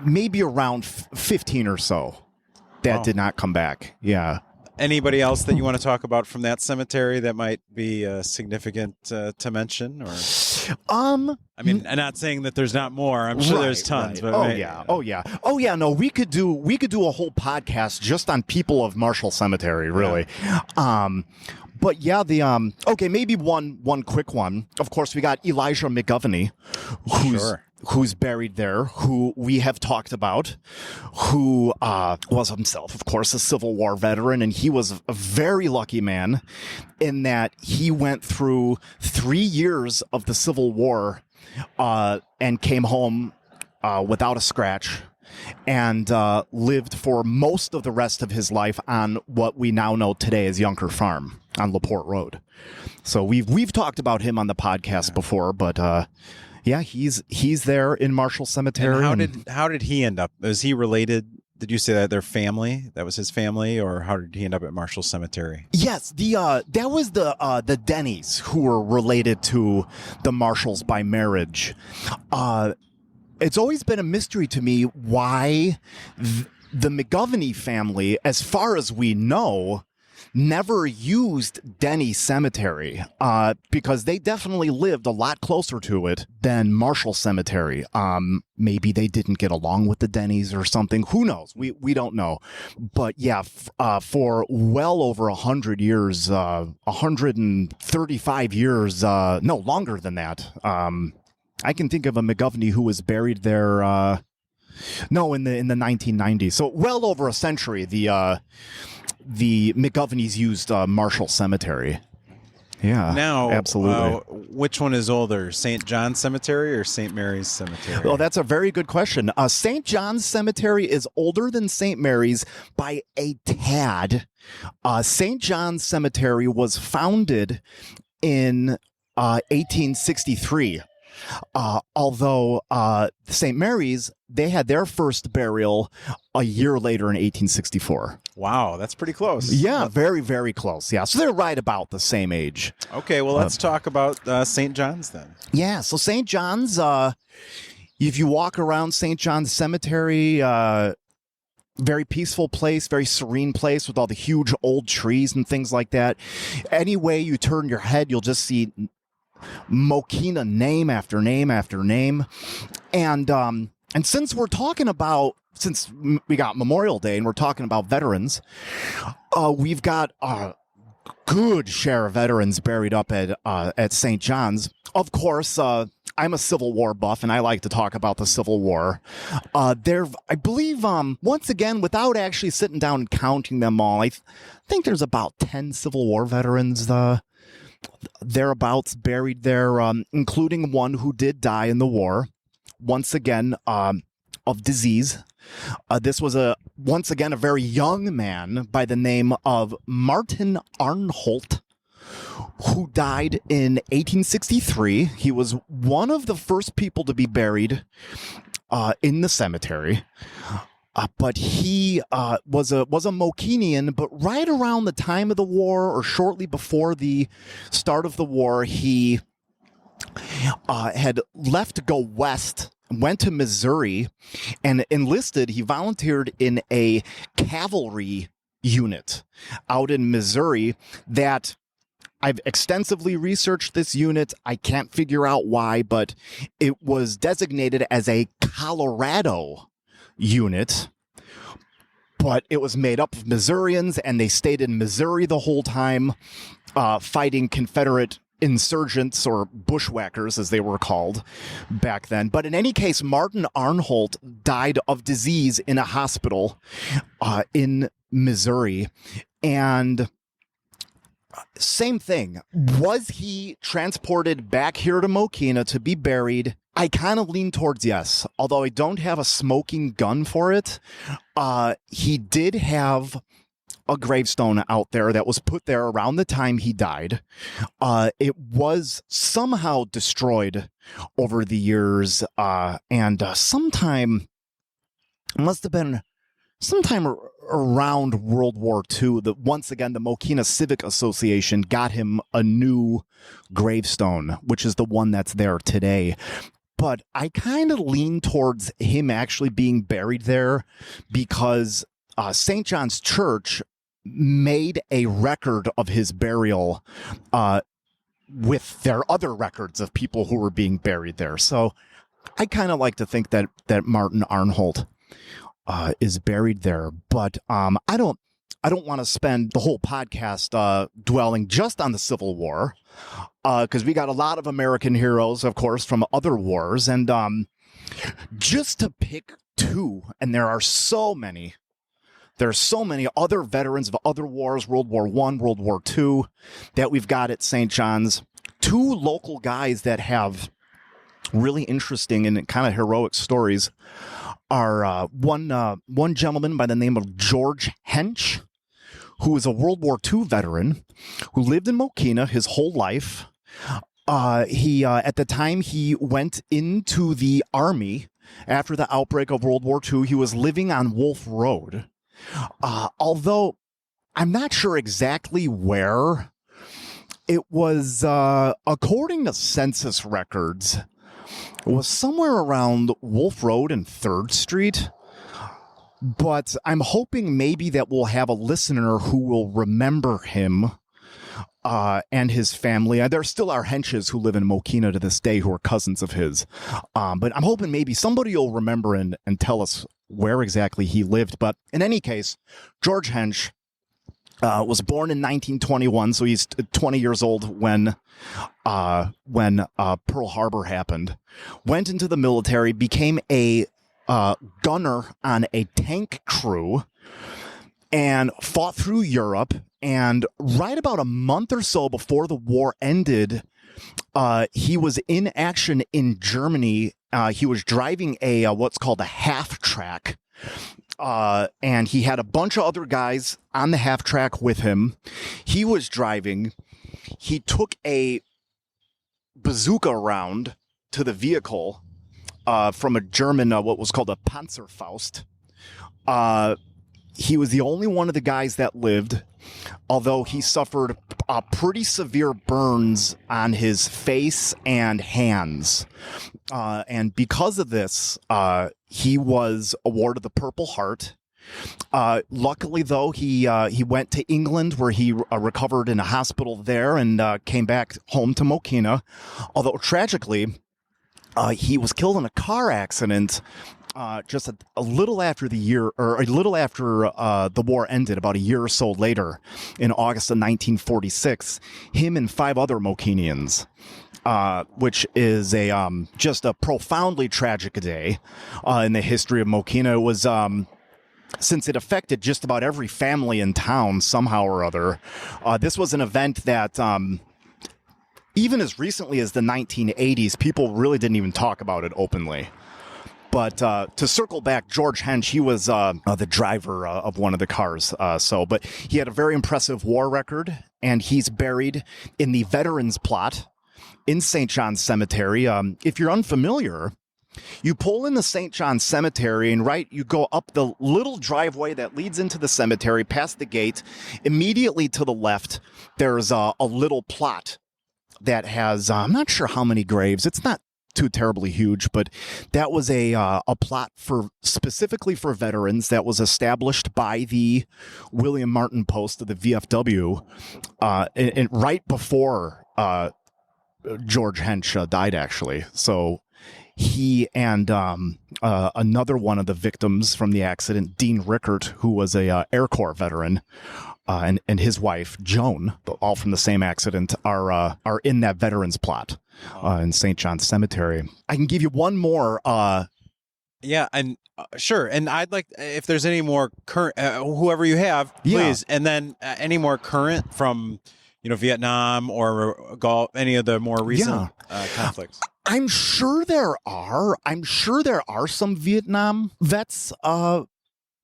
Speaker 3: maybe around 15 or so that did not come back. Yeah.
Speaker 1: Anybody else that you want to talk about from that cemetery that might be significant to mention? Or I mean, I'm not saying that there's not more. I'm sure there's tons. Right.
Speaker 3: But Oh yeah. No, we could do a whole podcast just on people of Marshall Cemetery, really. Yeah. But yeah, maybe one quick one. Of course, we got Elijah McGovney, who's buried there, who we have talked about, who was himself, of course, a Civil War veteran, and he was a very lucky man in that he went through 3 years of the Civil War and came home without a scratch, and lived for most of the rest of his life on what we now know today as Yunker Farm on LaPorte Road. So we've talked about him on the podcast before, but he's there in Marshall Cemetery.
Speaker 1: And how did he end up? Is he related? Did you say that their family? That was his family, or how did he end up at Marshall Cemetery?
Speaker 3: Yes, that was the Denneys, who were related to the Marshalls by marriage. It's always been a mystery to me why the McGovney family, as far as we know, never used Denny Cemetery, because they definitely lived a lot closer to it than Marshall Cemetery. Maybe they didn't get along with the Denny's or something. Who knows? We don't know. But yeah, for well over 100 years, 135 years, no, longer than that. I can think of a McGovney who was buried there, in the 1990s. So well over a century, the McGovneys used Marshall Cemetery. Yeah,
Speaker 1: now,
Speaker 3: absolutely.
Speaker 1: Which one is older, St. John's Cemetery or St. Mary's Cemetery?
Speaker 3: Well, that's a very good question. St. John's Cemetery is older than St. Mary's by a tad. St. John's Cemetery was founded in 1863. Although St. Mary's, they had their first burial a year later in 1864.
Speaker 1: Wow, that's pretty close.
Speaker 3: Yeah, very, very close. Yeah, so they're right about the same age.
Speaker 1: Okay, well, let's talk about St. John's then.
Speaker 3: Yeah, so St. John's, if you walk around St. John's Cemetery, very peaceful place, very serene place with all the huge old trees and things like that. Any way you turn your head, you'll just see Mokena name after name after name. And since we got Memorial Day and we're talking about veterans, we've got good share of veterans buried up at St. John's. Of course, I'm a Civil War buff, and I like to talk about the Civil War. I believe, once again, without actually sitting down and counting them all, I think there's about 10 Civil War veterans thereabouts buried there, including one who did die in the war, once again, of disease. This was once again a very young man by the name of Martin Arnholt, who died in 1863. He was one of the first people to be buried in the cemetery. But he was a Mokenian, but right around the time of the war or shortly before the start of the war, he had left to go west, went to Missouri, and enlisted. He volunteered in a cavalry unit out in Missouri that I've extensively researched this unit. I can't figure out why, but it was designated as a Colorado unit, but it was made up of Missourians, and they stayed in Missouri the whole time, fighting Confederate insurgents, or bushwhackers as they were called back then. But in any case, Martin Arnholt died of disease in a hospital in Missouri. And same thing. Was he transported back here to Mokena to be buried? I kind of lean towards yes, although I don't have a smoking gun for it. He did have a gravestone out there that was put there around the time he died. It was somehow destroyed over the years, and sometime, must have been sometime around World War II, that once again the Mokena Civic Association got him a new gravestone, which is the one that's there today. But I kind of lean towards him actually being buried there because St. John's Church made a record of his burial with their other records of people who were being buried there. So I kind of like to think that Martin Arnholt is buried there. But I don't want to spend the whole podcast dwelling just on the Civil War, because we got a lot of American heroes, of course, from other wars. And just to pick two, and there are so many. There's so many other veterans of other wars, World War I, World War II, that we've got at St. John's. Two local guys that have really interesting and kind of heroic stories are one gentleman by the name of George Hench, who is a World War II veteran who lived in Mokena his whole life. He at the time he went into the Army after the outbreak of World War II, he was living on Wolf Road. Although I'm not sure exactly where. It was, according to census records, it was somewhere around Wolf Road and 3rd Street. But I'm hoping maybe that we'll have a listener who will remember him and his family. There still are Henches who live in Mokena to this day who are cousins of his. But I'm hoping maybe somebody will remember and tell us where exactly he lived. But in any case, George Hench was born in 1921, so he's 20 years old when Pearl Harbor happened. Went into the military, became a gunner on a tank crew, and fought through Europe. And right about a month or so before the war ended, he was in action in Germany. He was driving a what's called a half track, and he had a bunch of other guys on the half track with him. He was driving. He took a bazooka round to the vehicle from a German, what was called a Panzerfaust. He was the only one of the guys that lived, although he suffered pretty severe burns on his face and hands. And because of this, he was awarded the Purple Heart. Luckily, though, he went to England, where he recovered in a hospital there and came back home to Mokena. Although, tragically, he was killed in a car accident just a little after the war ended, about a year or so later, in August of 1946, him and 5 other Mokenians, which is just a profoundly tragic day in the history of Mokena. It was since it affected just about every family in town somehow or other. This was an event that even as recently as the 1980s, people really didn't even talk about it openly. But to circle back, George Hench, he was the driver of one of the cars. But he had a very impressive war record, and he's buried in the Veterans Plot in St. John's Cemetery. If you're unfamiliar, you pull in the St. John's Cemetery, and you go up the little driveway that leads into the cemetery, past the gate. Immediately to the left, there's a little plot that has, I'm not sure how many graves. It's not too terribly huge, but that was a plot specifically for veterans that was established by the William Martin Post of the VFW, and right before George Hench died, actually. So he and another one of the victims from the accident, Dean Rickert, who was a Air Corps veteran, and his wife, Joan, all from the same accident, are in that veterans plot in St. John's Cemetery. I can give you one more.
Speaker 1: Yeah, and sure. And I'd like, if there's any more current, whoever you have, please. Yeah. And then any more current from, Vietnam or Gulf, any of the more recent conflicts.
Speaker 3: I'm sure there are. I'm sure there are some Vietnam vets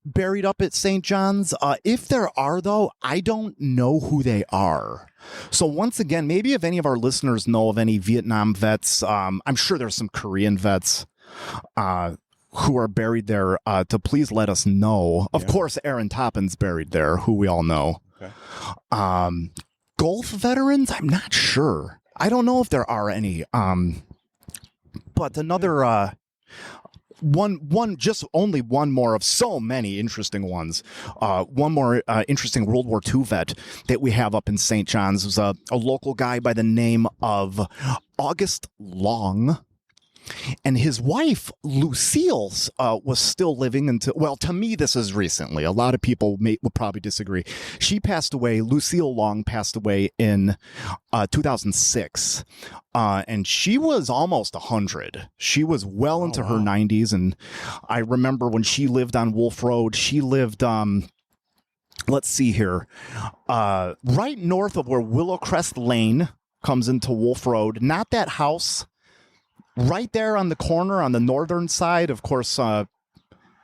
Speaker 3: buried up at St. John's. If there are, though, I don't know who they are. So once again, maybe if any of our listeners know of any Vietnam vets, I'm sure there's some Korean vets who are buried there, to please let us know. Of course, Aaron Toppin's buried there, who we all know. Okay. Gulf veterans, I'm not sure. I don't know if there are any. But another only one more of so many interesting ones. One more interesting World War II vet that we have up in St. John's was a local guy by the name of August Long. And his wife, Lucille, was still living until, well, to me, this is recently. A lot of people would probably disagree. She passed away, Lucille Long passed away in 2006. And she was almost 100. She was well into her 90s. And I remember when she lived on Wolf Road, she lived, let's see here, right north of where Willowcrest Lane comes into Wolf Road. Not that house. Right there on the corner on the northern side, of course,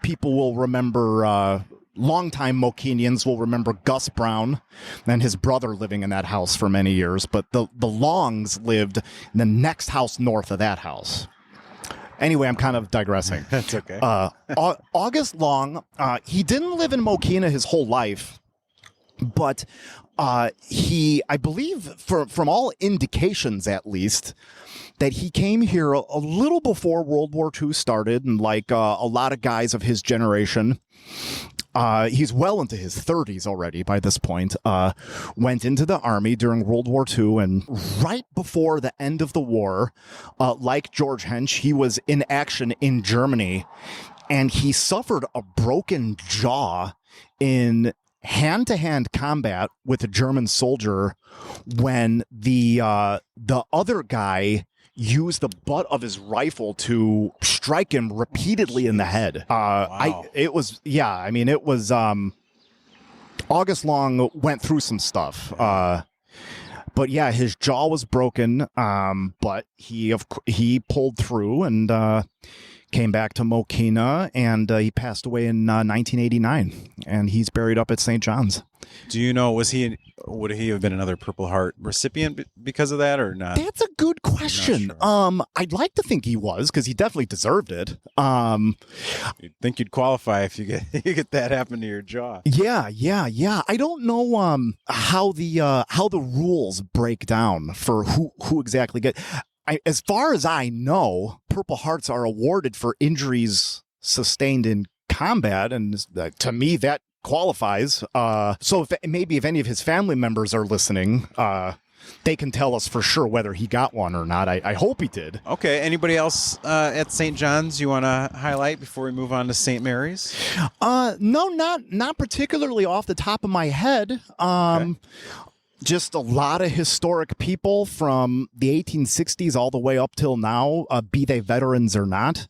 Speaker 3: people will remember, longtime Mokenians will remember Gus Brown and his brother living in that house for many years. But the Longs lived in the next house north of that house. Anyway, I'm kind of digressing.
Speaker 1: That's okay.
Speaker 3: August Long, he didn't live in Mokena his whole life, but he, I believe, from all indications at least, that he came here a little before World War II started, and like a lot of guys of his generation, he's well into his 30s already by this point, went into the Army during World War II, and right before the end of the war, like George Hench, he was in action in Germany, and he suffered a broken jaw in hand-to-hand combat with a German soldier when the other guy used the butt of his rifle to strike him repeatedly in the head.
Speaker 1: Wow.
Speaker 3: It was August Long went through some stuff. But yeah, his jaw was broken. But he pulled through and came back to Mokena, and he passed away in 1989, and he's buried up at St. John's.
Speaker 1: Do you know, would he have been another Purple Heart recipient because of that or not?
Speaker 3: That's a good question. Sure. I'd like to think he was, because he definitely deserved it.
Speaker 1: You'd think you'd qualify if you get that happen to your jaw.
Speaker 3: Yeah. I don't know how the rules break down for who exactly get. As far as I know, Purple Hearts are awarded for injuries sustained in combat, and to me that qualifies. So if any of his family members are listening, they can tell us for sure whether he got one or not. I hope he did.
Speaker 1: Okay. Anybody else at St. John's you want to highlight before we move on to St. Mary's?
Speaker 3: No, not particularly off the top of my head.
Speaker 1: Okay.
Speaker 3: Just a lot of historic people from the 1860s all the way up till now, be they veterans or not.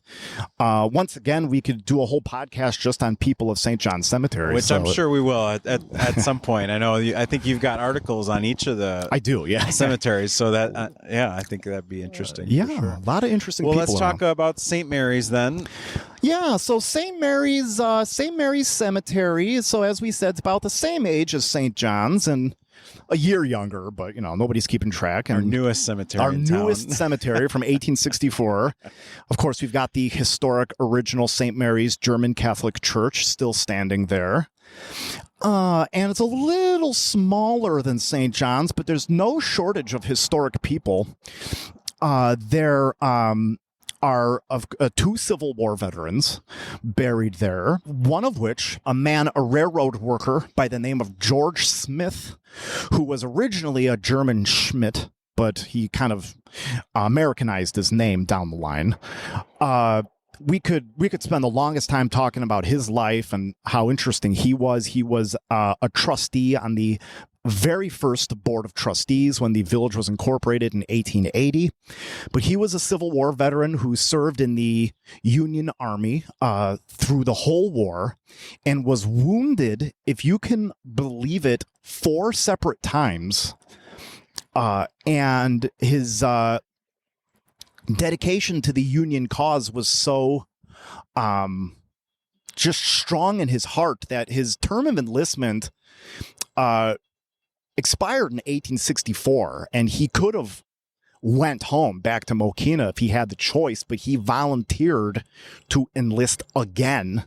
Speaker 3: Once again, we could do a whole podcast just on people of St. John's Cemetery.
Speaker 1: Which I'm sure we will at some point. I know. I think you've got articles on each of the
Speaker 3: I do, yeah.
Speaker 1: cemeteries. So that, I think that'd be interesting.
Speaker 3: Yeah,
Speaker 1: for sure.
Speaker 3: a lot of interesting
Speaker 1: Well,
Speaker 3: people.
Speaker 1: let's talk about St. Mary's then.
Speaker 3: Yeah, so St. Mary's Cemetery. So as we said, it's about the same age as St. John's and a year younger, but nobody's keeping track. And
Speaker 1: Our newest cemetery.
Speaker 3: Our
Speaker 1: in town.
Speaker 3: newest cemetery from 1864. Of course, we've got the historic original St. Mary's German Catholic Church still standing there. And it's a little smaller than St. John's, but there's no shortage of historic people. There are two Civil War veterans buried there, one of which, a railroad worker by the name of George Smith, who was originally a German Schmidt, but he kind of Americanized his name down the line. We could spend the longest time talking about his life and how interesting he was. He was a trustee on the very first board of trustees when the village was incorporated in 1880. But he was a Civil War veteran who served in the Union Army through the whole war and was wounded, if you can believe it, 4 separate times. And his dedication to the Union cause was so just strong in his heart that his term of enlistment expired in 1864, and he could have went home back to Mokena if he had the choice, but he volunteered to enlist again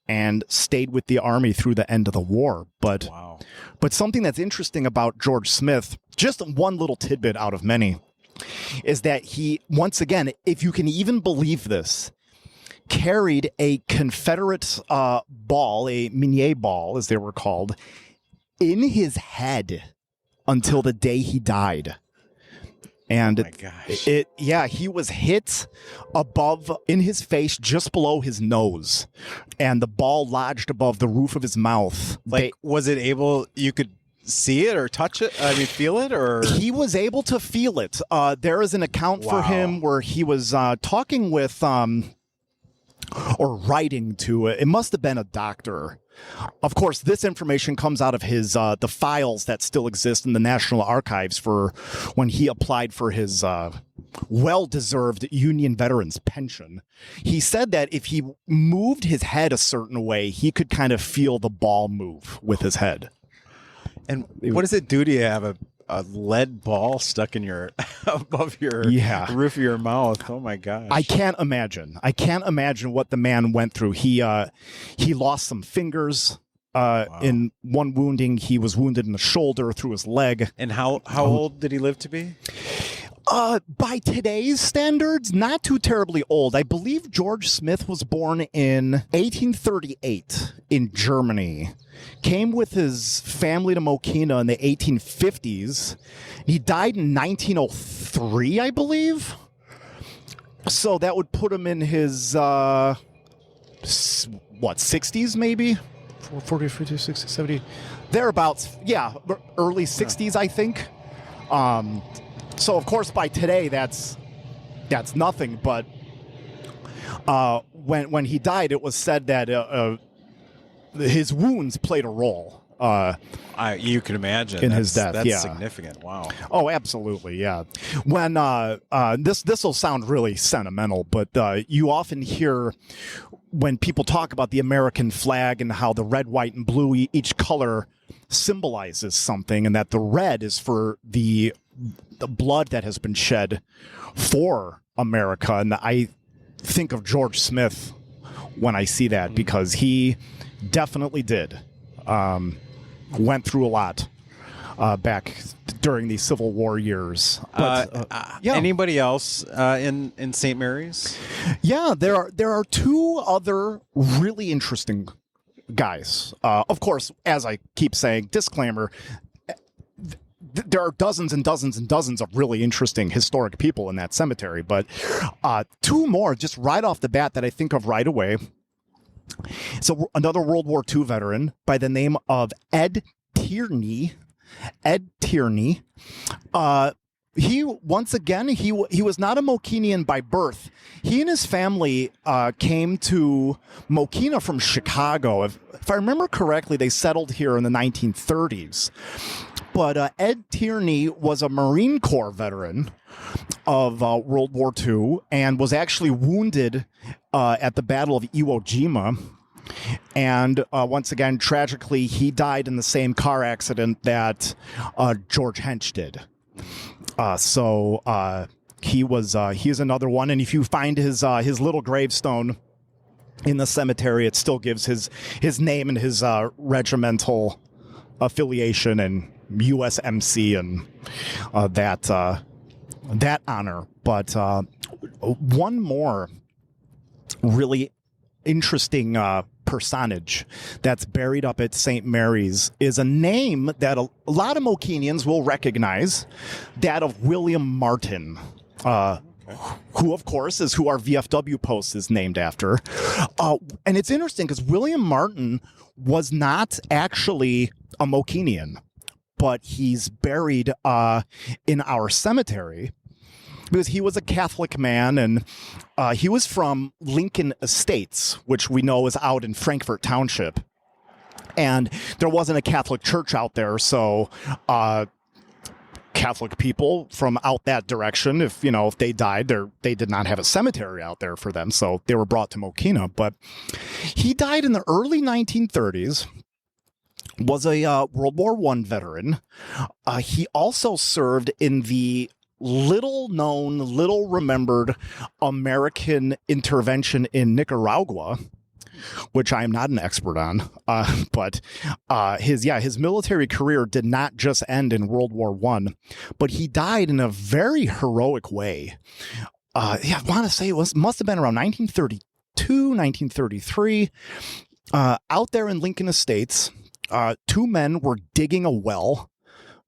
Speaker 3: and stayed with the Army through the end of the war. But something that's interesting about George Smith, just one little tidbit out of many, is that he, once again, if you can even believe this, carried a Confederate ball, a Minier ball, as they were called, in his head until the day he died. And he was hit in his face, just below his nose, and the ball lodged above the roof of his mouth.
Speaker 1: Was it able, you could see it or touch it? I mean, feel it? Or
Speaker 3: he was able to feel it. There is an account for him where he was talking with, or writing to, it must have been a doctor. Of course, this information comes out of his the files that still exist in the National Archives for when he applied for his well-deserved Union veterans pension. He said that if he moved his head a certain way, he could kind of feel the ball move with his head.
Speaker 1: And what does it do to you have a lead ball stuck in your above your roof of your mouth? Oh my gosh.
Speaker 3: I can't imagine what the man went through. He lost some fingers in one wounding. He was wounded in the shoulder, through his leg.
Speaker 1: And how old did he live to be?
Speaker 3: By today's standards, not too terribly old. I believe George Smith was born in 1838 in Germany. Came with his family to Mokena in the 1850s. He died in 1903, I believe. So that would put him in his, 60s maybe? 40, 50, 60, 70. Thereabouts. Yeah, early 60s, I think. So, of course, by today, that's nothing. But when he died, it was said that his wounds played a role.
Speaker 1: You can imagine
Speaker 3: in his death.
Speaker 1: That's significant. Wow.
Speaker 3: Oh, absolutely. Yeah. When this will sound really sentimental, but you often hear when people talk about the American flag and how the red, white, and blue, each color symbolizes something, and that the red is for the blood that has been shed for America. And I think of George Smith when I see that, because he definitely did. Went through a lot back during the Civil War years. But,
Speaker 1: Anybody else in St. Mary's?
Speaker 3: Yeah, there are 2 other really interesting guys. Of course, as I keep saying, disclaimer, there are dozens and dozens and dozens of really interesting historic people in that cemetery. But two more just right off the bat that I think of right away. So another World War II veteran by the name of Ed Tierney. He once again he was not a Mokenian by birth. He and his family came to Mokena from Chicago. If I remember correctly, they settled here in the 1930s. But Ed Tierney was a Marine Corps veteran of World War II and was actually wounded at the Battle of Iwo Jima. And once again, tragically, he died in the same car accident that George Hench did. He's another one. And if you find his little gravestone in the cemetery, it still gives his name and his regimental affiliation and USMC and that honor. But one more really interesting personage that's buried up at St. Mary's is a name that a lot of Mokenians will recognize, that of William Martin, who, of course, is who our VFW post is named after. And it's interesting because William Martin was not actually a Mokenian, but he's buried in our cemetery because he was a Catholic man, and he was from Lincoln Estates, which we know is out in Frankfort Township. And there wasn't a Catholic church out there, so Catholic people from out that direction, if they died, they did not have a cemetery out there for them, so they were brought to Mokena. But he died in the early 1930s. Was a World War I veteran. He also served in the little known, little remembered American intervention in Nicaragua, which I am not an expert on. But his military career did not just end in World War I, but he died in a very heroic way. I want to say it must have been around 1932, 1933, out there in Lincoln Estates. Two men were digging a well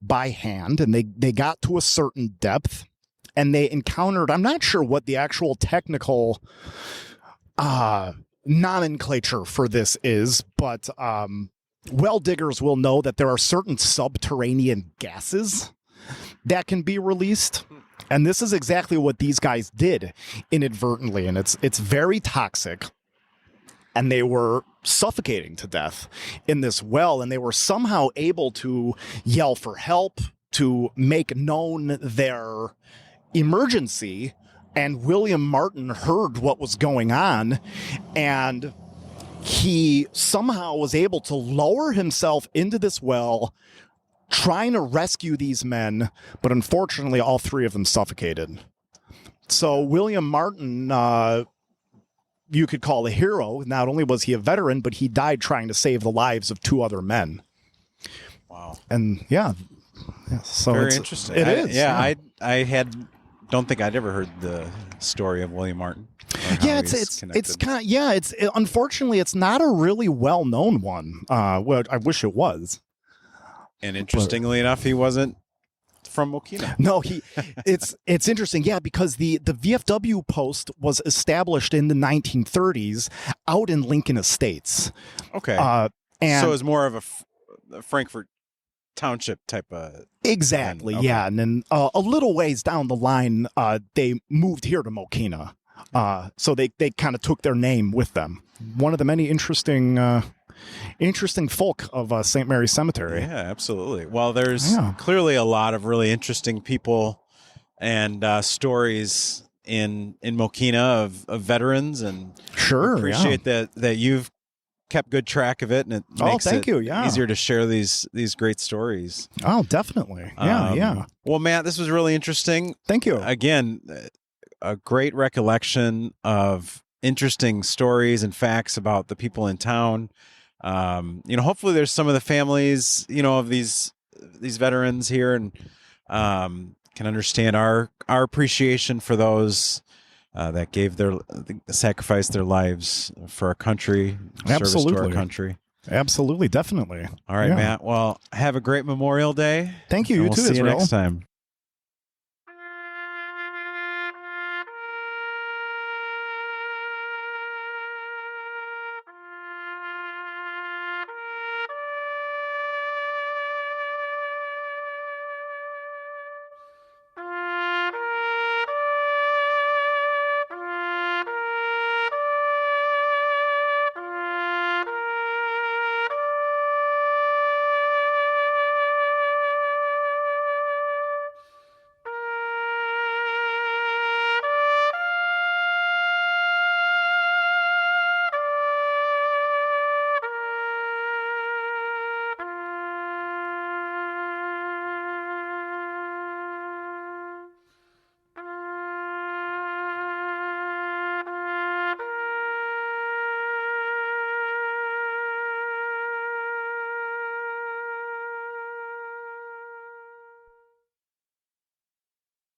Speaker 3: by hand, and they got to a certain depth, and they encountered, I'm not sure what the actual technical nomenclature for this is, but well diggers will know that there are certain subterranean gases that can be released. And this is exactly what these guys did inadvertently, and it's very toxic. And they were suffocating to death in this well, and they were somehow able to yell for help, to make known their emergency. And William Martin heard what was going on, and he somehow was able to lower himself into this well, trying to rescue these men, but unfortunately all three of them suffocated. So William Martin, you could call a hero. Not only was he a veteran, but he died trying to save the lives of two other men.
Speaker 1: Wow.
Speaker 3: And so
Speaker 1: very interesting.
Speaker 3: It is.
Speaker 1: Yeah, I don't think I'd ever heard the story of William Martin.
Speaker 3: Yeah, it's kind of unfortunately it's not a really well known one. Well, I wish it was.
Speaker 1: And interestingly enough, he wasn't from Mokena.
Speaker 3: No, it's interesting, because the VFW post was established in the 1930s out in Lincoln Estates.
Speaker 1: Okay.
Speaker 3: And
Speaker 1: so it's more of a Frankfort Township type of
Speaker 3: exactly,
Speaker 1: okay.
Speaker 3: And then a little ways down the line, they moved here to Mokena. So they kind of took their name with them. One of the many interesting folk of St. Mary's Cemetery.
Speaker 1: Yeah, absolutely. Well, there's clearly a lot of really interesting people and stories in Mokena of veterans, and
Speaker 3: sure,
Speaker 1: appreciate that you've kept good track of it, and it makes it easier to share these great stories.
Speaker 3: Oh, definitely. Yeah.
Speaker 1: Well, Matt, this was really interesting.
Speaker 3: Thank you.
Speaker 1: Again, a great recollection of interesting stories and facts about the people in town. Hopefully there's some of the families, of these veterans here, and can understand our appreciation for those that gave sacrificed their lives for our country, service to our country.
Speaker 4: Absolutely, definitely.
Speaker 1: All right,
Speaker 4: Yeah.
Speaker 1: Matt. Well, have a great Memorial Day.
Speaker 4: Thank you.
Speaker 1: And
Speaker 4: You
Speaker 1: we'll
Speaker 4: too,
Speaker 1: see you
Speaker 4: Israel.
Speaker 1: next time.